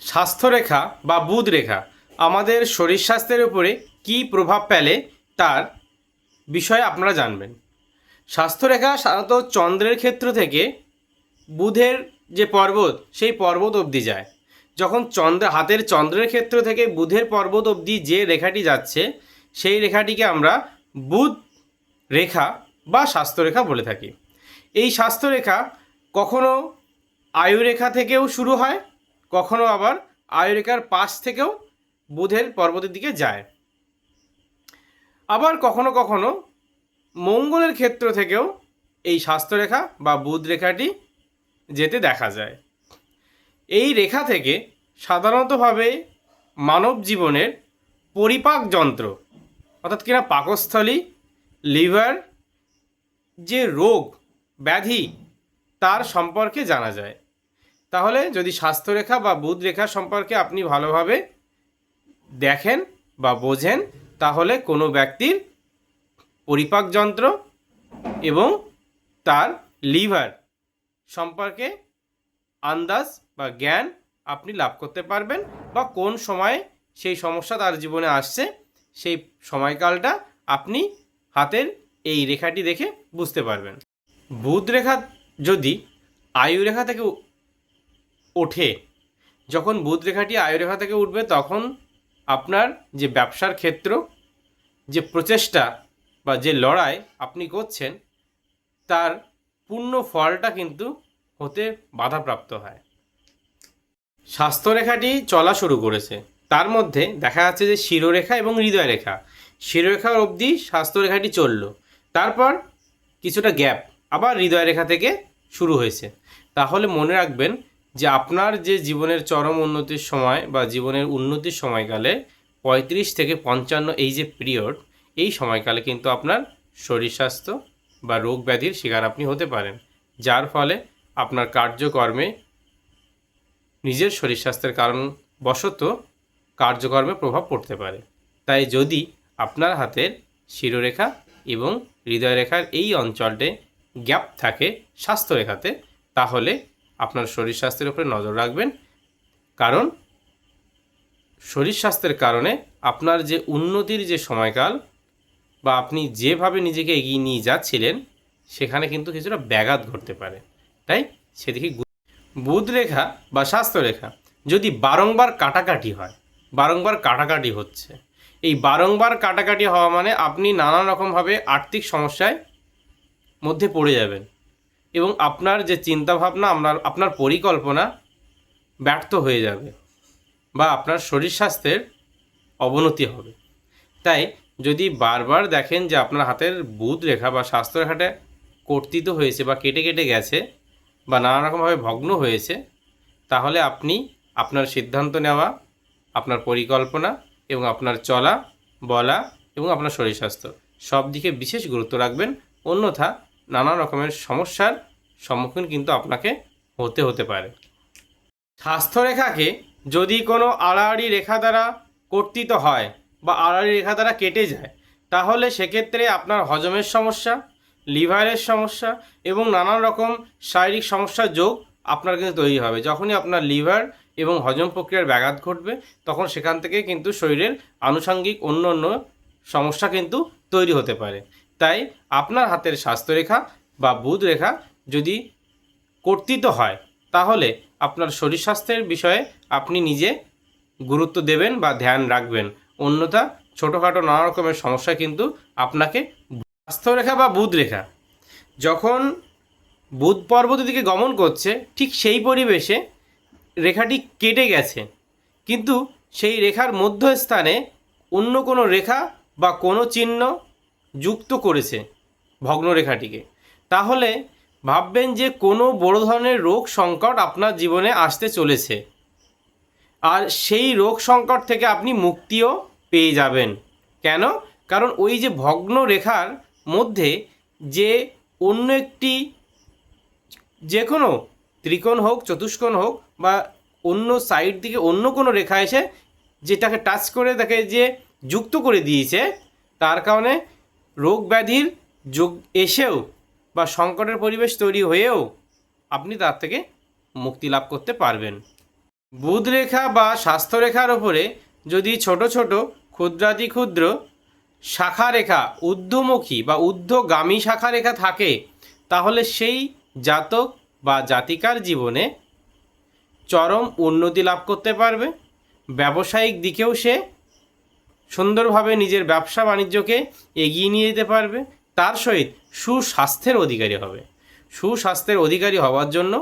স্বাস্থ্যরেখা বা বুধ রেখা আমাদের শরীর স্বাস্থ্যের উপরে কী প্রভাব ফেলে তার বিষয়ে আপনারা জানবেন। স্বাস্থ্যরেখা সাধারণত চন্দ্রের ক্ষেত্র থেকে বুধের যে পর্বত সেই পর্বত অবধি যায়। যখন হাতের চন্দ্রের ক্ষেত্র থেকে বুধের পর্বত অবধি যে রেখাটি যাচ্ছে সেই রেখাটিকে আমরা বুধ রেখা বা স্বাস্থ্যরেখা বলে থাকি। এই স্বাস্থ্যরেখা কখনো আয়ুরেখা থেকেও শুরু হয়, কখনো আবার আয়ুরেখার পাশ থেকেও বুধের পর্বতের দিকে যায়। আবার কখনো কখনো মঙ্গলের ক্ষেত্র থেকেও এই স্বাস্থ্যরেখা বা বুধ রেখাটি যেতে দেখা যায়। এই রেখা থেকে সাধারণতভাবে মানব জীবনের পরিপাক যন্ত্র অর্থাৎ কিনা পাকস্থলী, লিভার যে রোগ ব্যাধি তার সম্পর্কে জানা যায়। তাহলে যদি স্বাস্থ্যরেখা বা বুধ রেখা সম্পর্কে আপনি ভালোভাবে দেখেন বা বোঝেন, তাহলে কোনো ব্যক্তির পরিপাক যন্ত্র এবং তার লিভার সম্পর্কে আন্দাজ বা জ্ঞান আপনি লাভ করতে পারবেন, বা কোন সময়ে সেই সমস্যা তার জীবনে আসছে সেই সময়কালটা আপনি হাতের এই রেখাটি দেখে বুঝতে পারবেন। বুধ রেখা যদি আয়ুরেখা থেকে ওঠে, যখন বুধ রেখাটি আয়ুরেখা থেকে উঠবে তখন আপনার যে ব্যবসার ক্ষেত্র, যে প্রচেষ্টা বা যে লড়াই আপনি করছেন তার পূর্ণ ফলটা কিন্তু হতে বাধাপ্রাপ্ত হয়। স্বাস্থ্যরেখাটি চলা শুরু করেছে, তার মধ্যে দেখা যাচ্ছে যে শিরোরেখা এবং হৃদয় রেখা, শিরোরেখা অবধি স্বাস্থ্যরেখাটি চলল, তারপর কিছুটা গ্যাপ আবার হৃদয় রেখা থেকে শুরু হয়েছে। তাহলে মনে রাখবেন যে আপনার যে জীবনের চরম উন্নতির সময় বা জীবনের উন্নতির সময়কালে 35 থেকে 55 এই যে পিরিয়ড, এই সময়কালে কিন্তু আপনার শরীর স্বাস্থ্য বা রোগ ব্যাধির শিকার আপনি হতে পারেন, যার ফলে আপনার কার্যকর্মে নিজের শরীর স্বাস্থ্যের কারণবশত কার্যকর্মে প্রভাব পড়তে পারে। তাই যদি আপনার হাতের শিরোরেখা এবং হৃদয় রেখার এই অঞ্চলটে গ্যাপ থাকে স্বাস্থ্যরেখাতে, তাহলে আপনার শরীর স্বাস্থ্যের উপরে নজর রাখবেন। কারণ শরীর স্বাস্থ্যের কারণে আপনার যে উন্নতির যে সময়কাল বা আপনি যেভাবে নিজেকে এগিয়ে নিয়ে যাচ্ছিলেন সেখানে কিন্তু কিছুটা ব্যাঘাত ঘটতে পারে। তাই সেদিকে বুধ রেখা বা স্বাস্থ্যরেখা যদি বারংবার কাটাকাটি হয়, বারংবার কাটাকাটি হচ্ছে, এই বারংবার কাটাকাটি হওয়া মানে আপনি নানা রকমভাবে আর্থিক সমস্যায় মধ্যে পড়ে যাবেন এবং আপনার যে চিন্তাভাবনা, আপনার পরিকল্পনা ব্যর্থ হয়ে যাবে বা আপনার শরীর স্বাস্থ্যের অবনতি হবে। তাই যদি বারবার দেখেন যে আপনার হাতের বুধ রেখা বা স্বাস্থ্যরেখাটা কর্তিত হয়েছে বা কেটে কেটে গেছে বা নানা রকমভাবে ভগ্ন হয়েছে, তাহলে আপনি আপনার সিদ্ধান্ত নেওয়া, আপনার পরিকল্পনা এবং আপনার চলা বলা এবং আপনার শরীর স্বাস্থ্য সব দিকে বিশেষ গুরুত্ব রাখবেন। অন্যথা নানা রকমের সমস্যার সম্মুখীন কিন্তু আপনাকে হতে পারে। স্বাস্থ্যরেখাকে যদি কোনো আড়াআড়ি রেখা দ্বারা কর্তিত হয় বা আড়াআড়ি রেখা দ্বারা কেটে যায়, তাহলে সেক্ষেত্রে আপনার হজমের সমস্যা, লিভারের সমস্যা এবং নানান রকম শারীরিক সমস্যার যোগ আপনার কিন্তু তৈরি হবে। যখনই আপনার লিভার এবং হজম প্রক্রিয়ার ব্যাঘাত ঘটবে তখন সেখান থেকে কিন্তু শরীরের আনুষঙ্গিক অন্য অন্য সমস্যা কিন্তু তৈরি হতে পারে। তাই আপনার হাতের স্বাস্থ্যরেখা বা বুধ রেখা যদি কর্তিত হয় তাহলে আপনার শরীর স্বাস্থ্যের বিষয়ে আপনি নিজে গুরুত্ব দেবেন বা ধ্যান রাখবেন। অন্যথা ছোটোখাটো নানা রকমের সমস্যা কিন্তু আপনাকে। স্বাস্থ্যরেখা বা বুধ রেখা যখন বুধ পর্বতের দিকে গমন করছে, ঠিক সেই পরিবেশে রেখাটি কেটে গেছে, কিন্তু সেই রেখার মধ্যস্থানে অন্য কোনো রেখা বা কোনো চিহ্ন যুক্ত করেছে ভগ্নরেখাটিকে, তাহলে ভাববেন যে কোনো বড় ধরনের রোগ সংকট আপনার জীবনে আসতে চলেছে, আর সেই রোগ সংকট থেকে আপনি মুক্তিও পেয়ে যাবেন। কেন? কারণ ওই যে ভগ্ন রেখার মধ্যে যে অন্য একটি যে কোনো ত্রিকোণ হোক, চতুষ্কোণ হোক বা অন্য সাইড থেকে অন্য কোনো রেখা এসে যেটাকে টাচ করে তাকে যে যুক্ত করে দিয়েছে, তার কারণে রোগ ব্যাধির যোগ এসেও বা সংকটের পরিবেশ তৈরি হয়েও আপনি তার থেকে মুক্তি লাভ করতে পারবেন। বুধ রেখা বা স্বাস্থ্যরেখার ওপরে যদি ছোট ছোট ক্ষুদ্রাতি ক্ষুদ্র শাখা রেখা ঊর্ধ্বমুখী বা ঊর্ধ্বগামী শাখা রেখা থাকে, তাহলে সেই জাতক বা জাতিকার জীবনে চরম উন্নতি লাভ করতে পারবে। ব্যবসায়িক দিকেও সে সুন্দরভাবে নিজের ব্যবসা বাণিজ্যকে এগিয়ে নিয়ে যেতে পারবে। তার সহিত সুস্বাস্থ্যের অধিকারী হবে। সুস্বাস্থ্যের অধিকারী হওয়ার জন্য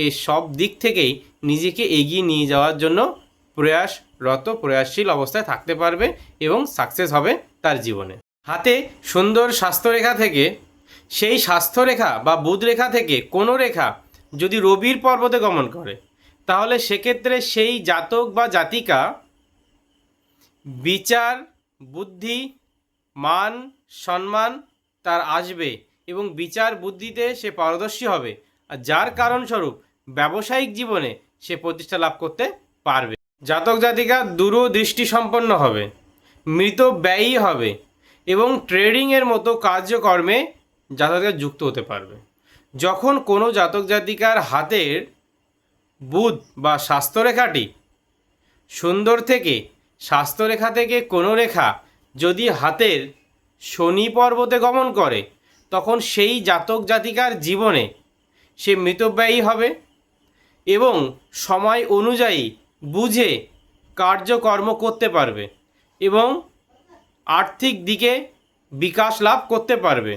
এই সব দিক থেকেই নিজেকে এগিয়ে নিয়ে যাওয়ার জন্য প্রয়াসশীল অবস্থায় থাকতে পারবে এবং সাকসেস হবে তার জীবনে। হাতে সুন্দর স্বাস্থ্যরেখা থেকে, সেই স্বাস্থ্যরেখা বা বুধ রেখা থেকে কোনো রেখা যদি রবির পর্বতে গমন করে, তাহলে সেক্ষেত্রে সেই জাতক বা জাতিকা বিচার, বুদ্ধি, মান, সম্মান তার আসবে এবং বিচার বুদ্ধিতে সে পারদর্শী হবে, আর যার কারণস্বরূপ ব্যবসায়িক জীবনে সে প্রতিষ্ঠা লাভ করতে পারবে। জাতক জাতিকা দূরদৃষ্টি সম্পন্ন হবে, মৃত ব্যয়ী হবে এবং ট্রেডিংয়ের মতো কার্যকর্মে জাতকরা যুক্ত হতে পারবে। যখন কোনো জাতক জাতিকার হাতের বুধ বা স্বাস্থ্যরেখাটি সুন্দর থেকে, স্বাস্থ্যরেখা থেকে কোনো রেখা যদি হাতের শনি পর্বতে গমন করে, তখন সেই জাতক জাতিকার জীবনে সে মৃতব্যয়ী হবে এবং সময় অনুযায়ী বুঝে কার্যকর্ম করতে পারবে এবং আর্থিক দিকে বিকাশ লাভ করতে পারবে।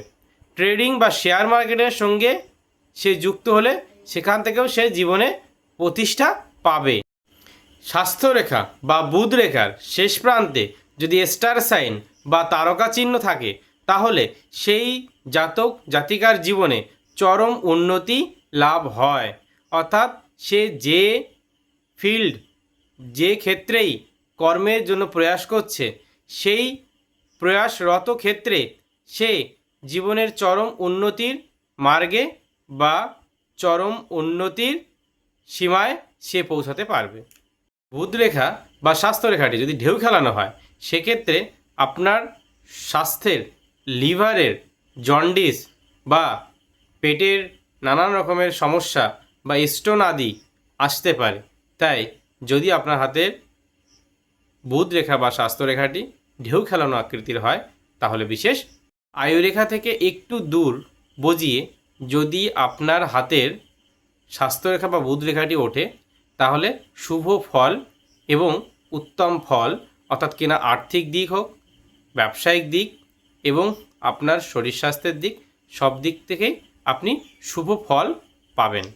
ট্রেডিং বা শেয়ার মার্কেটের সঙ্গে সে যুক্ত হলে সেখান থেকেও সে জীবনে প্রতিষ্ঠা পাবে। স্বাস্থ্যরেখা বা বুধ রেখার শেষ প্রান্তে যদি স্টার সাইন বা তারকা চিহ্ন থাকে, তাহলে সেই জাতক জাতিকার জীবনে চরম উন্নতি লাভ হয়। অর্থাৎ সে যে ফিল্ড, যে ক্ষেত্রেই কর্মের জন্য প্রয়াস করছে, সেই প্রয়াসরত ক্ষেত্রে সে জীবনের চরম উন্নতির মার্গে বা চরম উন্নতির সীমায় সে পৌঁছাতে পারবে। বুধ রেখা বা স্বাস্থ্যরেখাটি যদি ঢেউ খেলানো হয়, সেক্ষেত্রে আপনার স্বাস্থ্যের, লিভারের জন্ডিস বা পেটের নানান রকমের সমস্যা বা স্টোন আদি আসতে পারে। তাই যদি আপনার হাতের বুধ রেখা বা স্বাস্থ্যরেখাটি ঢেউ খেলানো আকৃতির হয়, তাহলে বিশেষ আয়ুরেখা থেকে একটু দূর বজিয়ে যদি আপনার হাতের স্বাস্থ্যরেখা বা বুধ রেখাটি ওঠে, তাহলে শুভ ফল এবং উত্তম ফল, অর্থাৎ কিনা আর্থিক দিক হোক, ব্যবসায়িক দিক এবং আপনার শরীর স্বাস্থ্যের দিক, সব দিক থেকেই আপনি শুভ ফল পাবেন।